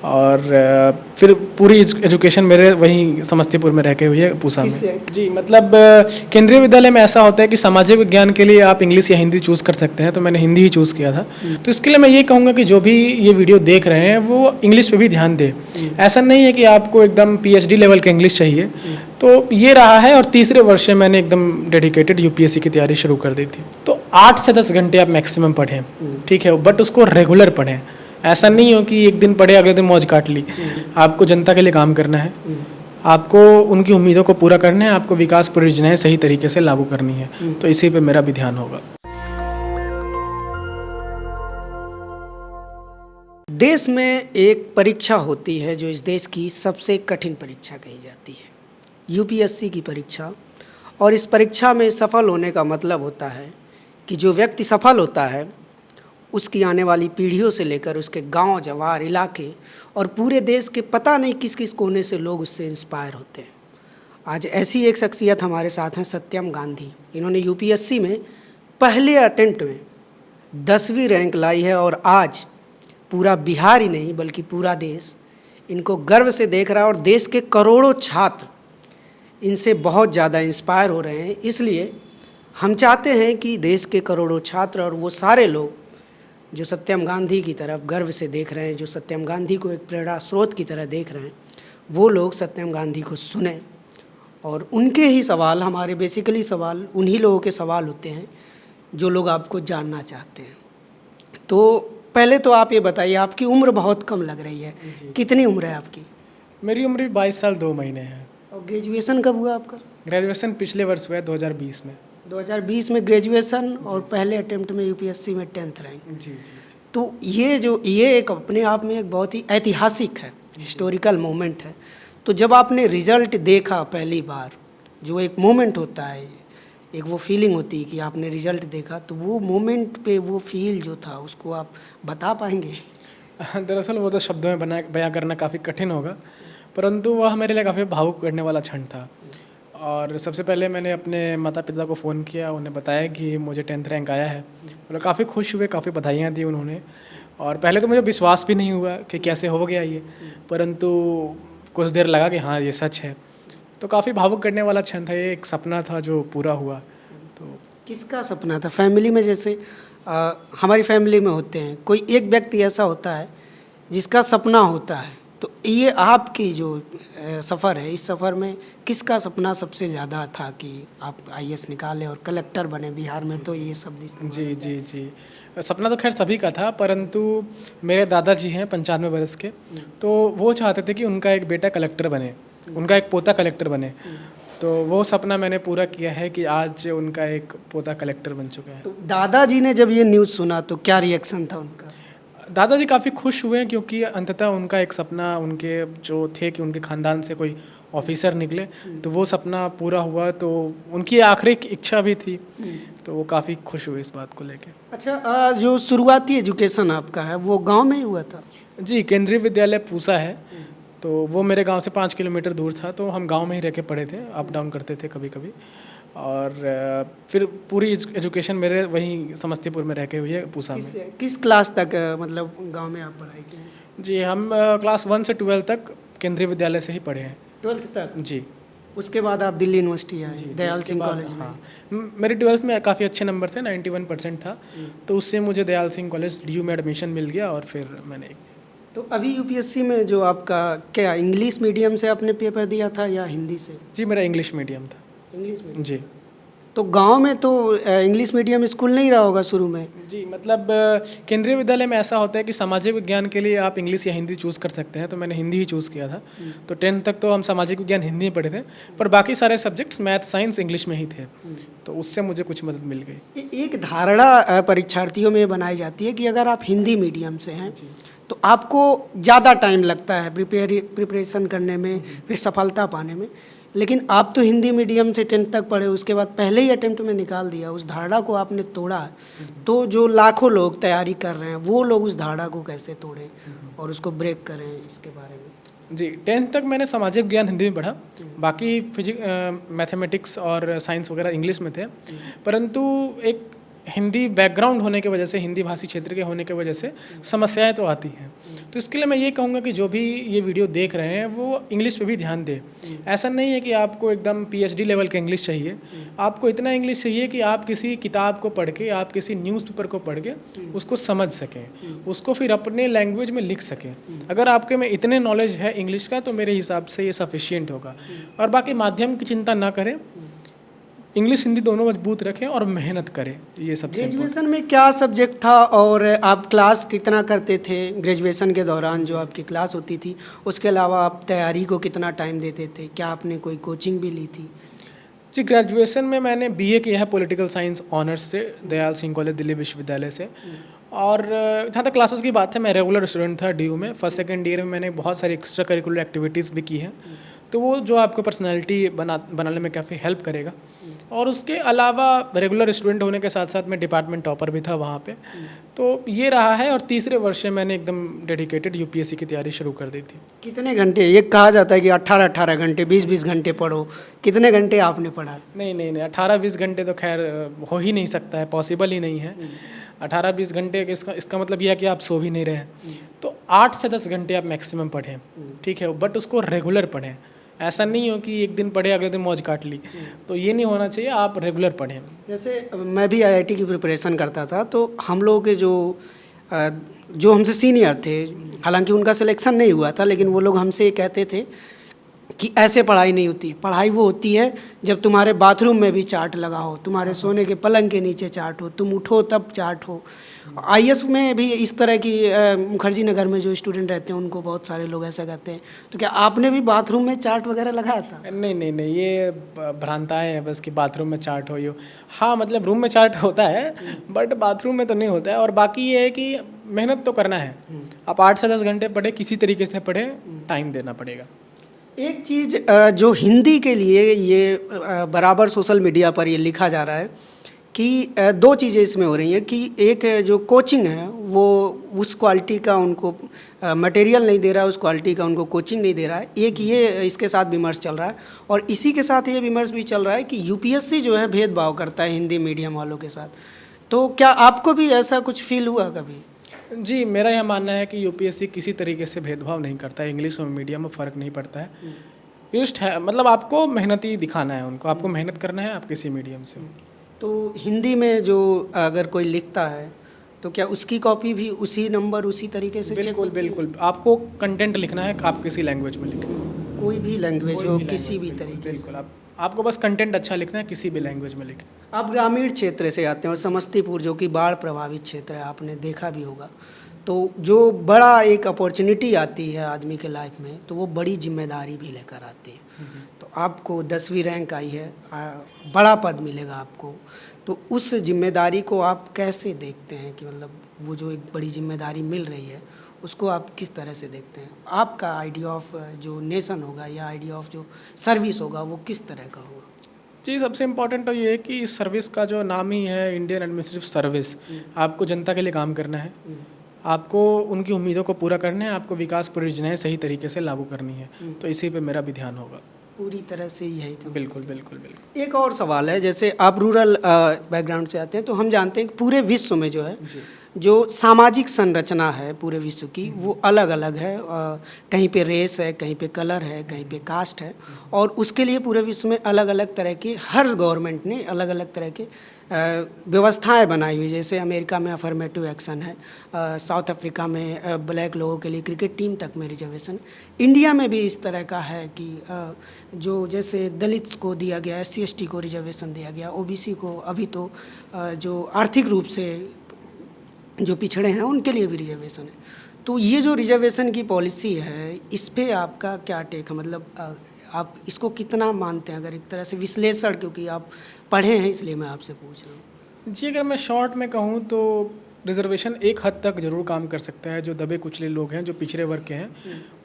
और फिर पूरी एजुकेशन मेरे वहीं समस्तीपुर में रह के हुई है, पूसा में। जी मतलब केंद्रीय विद्यालय में ऐसा होता है कि सामाजिक विज्ञान के लिए आप इंग्लिश या हिंदी चूज़ कर सकते हैं, तो मैंने हिंदी ही चूज़ किया था। तो इसके लिए मैं ये कहूँगा कि जो भी ये वीडियो देख रहे हैं वो इंग्लिश पे भी ध्यान दें। ऐसा नहीं है कि आपको एकदम PhD लेवल का इंग्लिश चाहिए। तो ये रहा है, और तीसरे वर्ष में मैंने एकदम डेडिकेटेड UPSC की तैयारी शुरू कर दी थी। तो 8 से 10 घंटे आप मैक्सिमम पढ़ें, ठीक है, बट उसको रेगुलर पढ़ें। ऐसा नहीं हो कि एक दिन पढ़े अगले दिन मौज काट ली। आपको जनता के लिए काम करना है, आपको उनकी उम्मीदों को पूरा करना है, आपको विकास परियोजनाएं सही तरीके से लागू करनी है। तो इसी पे मेरा भी ध्यान होगा। देश में एक परीक्षा होती है जो इस देश की सबसे कठिन परीक्षा कही जाती है, UPSC की परीक्षा। और इस परीक्षा में सफल होने का मतलब होता है कि जो व्यक्ति सफल होता है उसकी आने वाली पीढ़ियों से लेकर उसके गांव, जवार, इलाके और पूरे देश के पता नहीं किस किस कोने से लोग उससे इंस्पायर होते हैं। आज ऐसी एक शख्सियत हमारे साथ हैं, सत्यम गांधी। इन्होंने UPSC में पहले अटेम्प्ट में 10वीं रैंक लाई है और आज पूरा बिहार ही नहीं बल्कि पूरा देश इनको गर्व से देख रहा है, और देश के करोड़ों छात्र इनसे बहुत ज़्यादा इंस्पायर हो रहे हैं। इसलिए हम चाहते हैं कि देश के करोड़ों छात्र और वो सारे लोग जो सत्यम गांधी की तरफ गर्व से देख रहे हैं, जो सत्यम गांधी को एक प्रेरणा स्रोत की तरह देख रहे हैं, वो लोग सत्यम गांधी को सुने और उनके ही सवाल, हमारे बेसिकली सवाल उन्हीं लोगों के सवाल होते हैं जो लोग आपको जानना चाहते हैं। तो पहले तो आप ये बताइए, आपकी उम्र बहुत कम लग रही है, कितनी उम्र है आपकी? मेरी उम्र 22 साल 2 महीने है। और ग्रेजुएशन कब हुआ आपका? ग्रेजुएशन पिछले वर्ष हुआ है, 2020 में। 2020 में ग्रेजुएशन, और पहले अटेम्प्ट में UPSC में 10th रैंक। जी। तो ये एक अपने आप में एक बहुत ही ऐतिहासिक है, हिस्टोरिकल मोमेंट है। तो जब आपने रिज़ल्ट देखा पहली बार, जो एक मोमेंट होता है, एक वो फीलिंग होती है कि आपने रिज़ल्ट देखा, तो वो मोमेंट पे वो फील जो था उसको आप बता पाएंगे? दरअसल वो तो शब्दों में बयां करना काफ़ी कठिन होगा, परंतु वह मेरे लिए काफ़ी भावुक करने वाला क्षण था। और सबसे पहले मैंने अपने माता पिता को फ़ोन किया, उन्हें बताया कि मुझे 10th रैंक आया है। मतलब काफ़ी खुश हुए, काफ़ी बधाइयाँ दी उन्होंने। और पहले तो मुझे विश्वास भी नहीं हुआ कि कैसे हो गया ये, परंतु कुछ देर लगा कि हाँ ये सच है। तो काफ़ी भावुक करने वाला क्षण था, ये एक सपना था जो पूरा हुआ। तो किसका सपना था? फैमिली में जैसे हमारी फैमिली में होते हैं, कोई एक व्यक्ति ऐसा होता है जिसका सपना होता है, तो ये आपकी जो सफ़र है, इस सफ़र में किसका सपना सबसे ज़्यादा था कि आप IAS निकालें और कलेक्टर बने? बिहार में तो ये सब जी। सपना तो खैर सभी का था, परंतु मेरे दादाजी हैं 95 वर्ष के, तो वो चाहते थे कि उनका एक बेटा कलेक्टर बने, उनका एक पोता कलेक्टर बने। तो वो सपना मैंने पूरा किया है कि आज उनका एक पोता कलेक्टर बन चुका है। तो दादाजी ने जब ये न्यूज़ सुना तो क्या रिएक्शन था उनका? दादाजी काफ़ी खुश हुए, क्योंकि अंततः उनका एक सपना, उनके जो थे कि उनके ख़ानदान से कोई ऑफिसर निकले, तो वो सपना पूरा हुआ। तो उनकी आखिरी इच्छा भी थी, तो वो काफ़ी खुश हुए इस बात को लेके। अच्छा, जो शुरुआती एजुकेशन आपका है वो गांव में ही हुआ था? जी, केंद्रीय विद्यालय पूसा है, तो वो मेरे गांव से 5 किलोमीटर दूर था, तो हम गांव में ही रह के पढ़े थे, अप डाउन करते थे कभी कभी। और फिर पूरी एजुकेशन मेरे वहीं समस्तीपुर में रह के हुई है, पूसा में। किस क्लास तक मतलब गांव में आप पढ़ाई की? जी, हम क्लास 1 से 12 तक केंद्रीय विद्यालय से ही पढ़े हैं। 12th तक? जी। उसके बाद आप दिल्ली यूनिवर्सिटी आए, दयाल सिंह कॉलेज में? हाँ, मेरे 12th में काफ़ी अच्छे नंबर थे, 91% था, तो उससे मुझे दयाल सिंह कॉलेज DU में एडमिशन मिल गया, और फिर मैंने। तो अभी UPSC में जो आपका क्या इंग्लिश मीडियम से आपने पेपर दिया था या हिंदी से? जी, मेरा इंग्लिश मीडियम था। English medium? जी। तो गांव में तो इंग्लिश मीडियम स्कूल नहीं रहा होगा शुरू में? जी, मतलब केंद्रीय विद्यालय में ऐसा होता है कि सामाजिक विज्ञान के लिए आप इंग्लिश या हिंदी चूज़ कर सकते हैं, तो मैंने हिंदी ही चूज़ किया था। तो 10th तक तो हम सामाजिक विज्ञान हिंदी में पढ़े थे, पर बाकी सारे सब्जेक्ट्स मैथ, साइंस, इंग्लिश में ही थे, तो उससे मुझे कुछ मदद मिल गई। एक धारणा परीक्षार्थियों में बनाई जाती है कि अगर आप हिंदी मीडियम से हैं तो आपको ज़्यादा टाइम लगता है प्रिपरेशन करने में, फिर सफलता पाने में। लेकिन आप तो हिंदी मीडियम से 10th तक पढ़े, उसके बाद पहले ही अटेम्प्ट में निकाल दिया, उस धारणा को आपने तोड़ा। तो जो लाखों लोग तैयारी कर रहे हैं वो लोग उस धारणा को कैसे तोड़ें और उसको ब्रेक करें, इसके बारे में? जी, 10th तक मैंने सामाजिक विज्ञान हिंदी में पढ़ा, बाकी मैथमेटिक्स और साइंस वगैरह इंग्लिश में थे, परंतु एक हिंदी बैकग्राउंड होने की वजह से, हिंदी भाषी क्षेत्र के होने की वजह से समस्याएं तो आती हैं। तो इसके लिए मैं ये कहूँगा कि जो भी ये वीडियो देख रहे हैं वो इंग्लिश पे भी ध्यान दें। ऐसा नहीं है कि आपको एकदम PhD लेवल का इंग्लिश चाहिए, आपको इतना इंग्लिश चाहिए कि आप किसी किताब को पढ़ के, आप किसी न्यूज़पेपर को पढ़ के उसको समझ सकें, उसको फिर अपने लैंग्वेज में लिख सकें। अगर आपके में इतने नॉलेज है इंग्लिश का तो मेरे हिसाब से ये सफिशिएंट होगा। और बाकी माध्यम की चिंता ना करें, इंग्लिश हिंदी दोनों मजबूत रखें और मेहनत करें, ये सबसे ग्रेजुएशन में क्या सब्जेक्ट था और आप क्लास कितना करते थे ग्रेजुएशन के दौरान जो आपकी क्लास होती थी? उसके अलावा आप तैयारी को कितना टाइम देते थे? क्या आपने कोई कोचिंग भी ली थी? जी, ग्रेजुएशन में मैंने BA किया है पॉलिटिकल साइंस ऑनर्स से, दयाल सिंह कॉलेज दिल्ली विश्वविद्यालय से। और जहाँ तक क्लासेस की बात है, मैं रेगुलर स्टूडेंट था DU में। फर्स्ट सेकंड ईयर में मैंने बहुत सारी एक्स्ट्रा करिकुलर एक्टिविटीज़ भी की हैं, तो वो जो आपको पर्सनैलिटी बनाने में काफ़ी हेल्प करेगा। और उसके अलावा रेगुलर स्टूडेंट होने के साथ साथ मैं डिपार्टमेंट टॉपर भी था वहाँ पे, तो ये रहा है। और तीसरे वर्ष में मैंने एकदम डेडिकेटेड UPSC की तैयारी शुरू कर दी थी। कितने घंटे? ये कहा जाता है कि 18-18 घंटे, 20-20 घंटे पढ़ो, कितने घंटे आपने पढ़ा? नहीं, 18-20 घंटे तो खैर हो ही नहीं सकता है, पॉसिबल ही नहीं है। 18-20 घंटे इसका मतलब यह है कि आप सो भी नहीं रहे हैं। तो 8 से 10 घंटे आप मैक्सिमम पढ़ें, ठीक है, बट उसको रेगुलर पढ़ें। ऐसा नहीं हो कि एक दिन पढ़े अगले दिन मौज काट ली, तो ये नहीं होना चाहिए, आप रेगुलर पढ़ें। जैसे मैं भी IIT की प्रिपरेशन करता था, तो हम लोग के जो हमसे सीनियर थे, हालांकि उनका सिलेक्शन नहीं हुआ था, लेकिन वो लोग हमसे कहते थे कि ऐसे पढ़ाई नहीं होती। पढ़ाई वो होती है जब तुम्हारे बाथरूम में भी चार्ट लगा हो, तुम्हारे सोने के पलंग के नीचे चार्ट हो, तुम उठो तब चार्ट हो। IS में भी इस तरह की मुखर्जी नगर में जो स्टूडेंट रहते हैं उनको बहुत सारे लोग ऐसा कहते हैं। तो क्या आपने भी बाथरूम में चार्ट वगैरह लगाया था? नहीं, ये भ्रांताएं हैं बस कि बाथरूम में चार्ट हो यो। हाँ, मतलब रूम में चार्ट होता है, बट बाथरूम में तो नहीं होता है। और बाकी ये है कि मेहनत तो करना है। आप 8 से 10 घंटे पढ़े, किसी तरीके से पढ़े, टाइम देना पड़ेगा। एक चीज़ जो हिंदी के लिए ये बराबर सोशल मीडिया पर ये लिखा जा रहा है कि 2 चीज़ें इसमें हो रही हैं कि एक जो कोचिंग है वो उस क्वालिटी का उनको मटेरियल नहीं दे रहा है, उस क्वालिटी का उनको कोचिंग नहीं दे रहा है। एक ये इसके साथ विमर्श चल रहा है, और इसी के साथ ये विमर्श भी चल रहा है कि UPSC जो है भेदभाव करता है हिंदी मीडियम वालों के साथ। तो क्या आपको भी ऐसा कुछ फील हुआ कभी? जी, मेरा यह मानना है कि UPSC किसी तरीके से भेदभाव नहीं करता है। इंग्लिश और मीडियम में फ़र्क नहीं पड़ता है। यूस्ट है, मतलब आपको मेहनती दिखाना है उनको, आपको मेहनत करना है, आप किसी मीडियम से। तो हिंदी में जो अगर कोई लिखता है तो क्या उसकी कॉपी भी उसी नंबर उसी तरीके से? बिल्कुल, आपको कंटेंट लिखना है, आप किसी लैंग्वेज में लिखें, कोई भी लैंग्वेज हो, किसी भी तरीके से। बिल्कुल, आपको बस कंटेंट अच्छा लिखना है, किसी भी लैंग्वेज में लिखें। आप ग्रामीण क्षेत्र से आते हैं और समस्तीपुर जो कि बाढ़ प्रभावित क्षेत्र है, आपने देखा भी होगा। तो जो बड़ा एक अपॉर्चुनिटी आती है आदमी के लाइफ में, तो वो बड़ी जिम्मेदारी भी लेकर आती है। तो आपको 10वीं रैंक आई है, बड़ा पद मिलेगा आपको, तो उस जिम्मेदारी को आप कैसे देखते हैं कि मतलब वो जो एक बड़ी जिम्मेदारी मिल रही है उसको आप किस तरह से देखते हैं? आपका आइडिया ऑफ जो नेशन होगा या आइडिया ऑफ जो सर्विस होगा वो किस तरह का होगा? जी, सबसे इम्पोर्टेंट तो ये है कि इस सर्विस का जो नाम ही है इंडियन एडमिनिस्ट्रेटिव सर्विस, आपको जनता के लिए काम करना है, आपको उनकी उम्मीदों को पूरा करना है, आपको विकास परियोजनाएं सही तरीके से लागू करनी है। तो इसी पे मेरा भी ध्यान होगा पूरी तरह से यही। बिल्कुल। एक और सवाल है, जैसे आप रूरल बैकग्राउंड से आते हैं, तो हम जानते हैं कि पूरे विश्व में जो है जो सामाजिक संरचना है पूरे विश्व की वो अलग अलग है। कहीं पे रेस है, कहीं पे कलर है, कहीं पे कास्ट है, और उसके लिए पूरे विश्व में अलग अलग तरह के, हर गवर्नमेंट ने अलग अलग तरह के व्यवस्थाएं बनाई हुई। जैसे अमेरिका में अफर्मेटिव एक्शन है, साउथ अफ्रीका में ब्लैक लोगों के लिए क्रिकेट टीम तक में रिजर्वेशन। इंडिया में भी इस तरह का है कि जो जैसे दलित को दिया गया, SC ST को रिजर्वेशन दिया गया, OBC को, अभी तो जो आर्थिक रूप से जो पिछड़े हैं उनके लिए भी रिजर्वेशन है। तो ये जो रिजर्वेशन की पॉलिसी है, इस पे आपका क्या टेक है? मतलब आप इसको कितना मानते हैं, अगर एक तरह से विश्लेषण, क्योंकि आप पढ़े हैं इसलिए मैं आपसे पूछ रहा हूँ। जी, अगर मैं शॉर्ट में कहूँ तो रिजर्वेशन एक हद तक ज़रूर काम कर सकता है, जो दबे कुचले लोग हैं, जो पिछड़े वर्ग के हैं,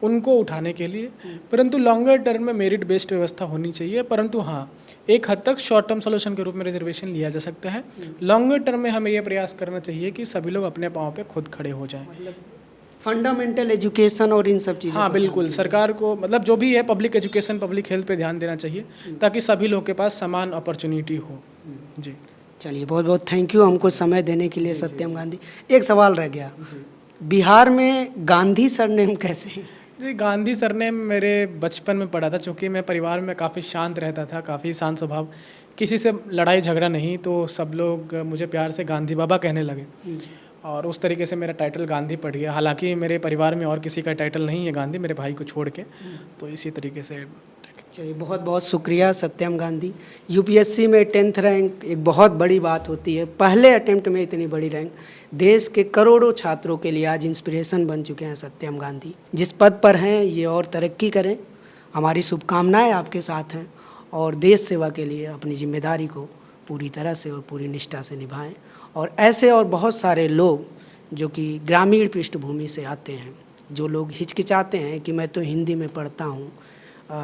उनको उठाने के लिए। परंतु लॉन्गर टर्म में मेरिट बेस्ड व्यवस्था होनी चाहिए। परंतु हाँ, एक हद तक शॉर्ट टर्म सोल्यूशन के रूप में रिजर्वेशन लिया जा सकता है। लॉन्गर टर्म में हमें यह प्रयास करना चाहिए कि सभी लोग अपने पाँव पे खुद खड़े हो जाएं। मतलब फंडामेंटल एजुकेशन और इन सब चीज़ों। हाँ, बिल्कुल, सरकार को मतलब जो भी है पब्लिक एजुकेशन, पब्लिक हेल्थ पे ध्यान देना चाहिए, ताकि सभी लोगों के पास समान अपॉर्चुनिटी हो। जी, चलिए, बहुत बहुत थैंक यू हमको समय देने के लिए सत्यम गांधी। एक सवाल रह गया, बिहार में गांधी सरनेम कैसे है? जी, गांधी सरनेम मेरे बचपन में पड़ा था, चूँकि मैं परिवार में काफ़ी शांत रहता था, काफ़ी शांत स्वभाव, किसी से लड़ाई झगड़ा नहीं, तो सब लोग मुझे प्यार से गांधी बाबा कहने लगे और उस तरीके से मेरा टाइटल गांधी पड़ गया। हालांकि मेरे परिवार में और किसी का टाइटल नहीं है गांधी, मेरे भाई को छोड़ के, तो इसी तरीके से। चलिए, बहुत बहुत शुक्रिया सत्यम गांधी। यूपीएससी में 10th रैंक एक बहुत बड़ी बात होती है, पहले अटेम्प्ट में इतनी बड़ी रैंक। देश के करोड़ों छात्रों के लिए आज इंस्पिरेशन बन चुके हैं सत्यम गांधी। जिस पद पर हैं ये और तरक्की करें, हमारी शुभकामनाएं आपके साथ हैं और देश सेवा के लिए अपनी जिम्मेदारी को पूरी तरह से और पूरी निष्ठा से निभाएं। और ऐसे और बहुत सारे लोग जो कि ग्रामीण पृष्ठभूमि से आते हैं, जो लोग हिचकिचाते हैं कि मैं तो हिंदी में पढ़ता हूँ,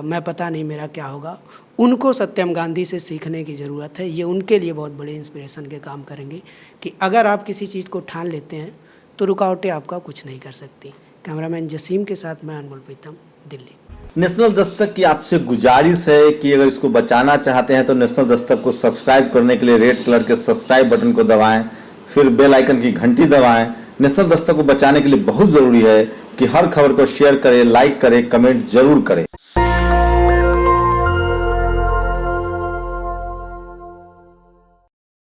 मैं पता नहीं मेरा क्या होगा, उनको सत्यम गांधी से सीखने की ज़रूरत है। ये उनके लिए बहुत बड़े इंस्पिरेशन के काम करेंगे कि अगर आप किसी चीज़ को ठान लेते हैं तो रुकावटें आपका कुछ नहीं कर सकती। कैमरामैन जसीम के साथ मैं अनमोल प्रीतम, दिल्ली। नेशनल दस्तक की आपसे गुजारिश है कि अगर इसको बचाना चाहते हैं तो नेशनल दस्तक को सब्सक्राइब करने के लिए रेड कलर के सब्सक्राइब बटन को दबाएं, फिर बेल आइकन की घंटी दबाएं। नेशनल दस्तक को बचाने के लिए बहुत ज़रूरी है कि हर खबर को शेयर करें, लाइक करें, कमेंट जरूर करें।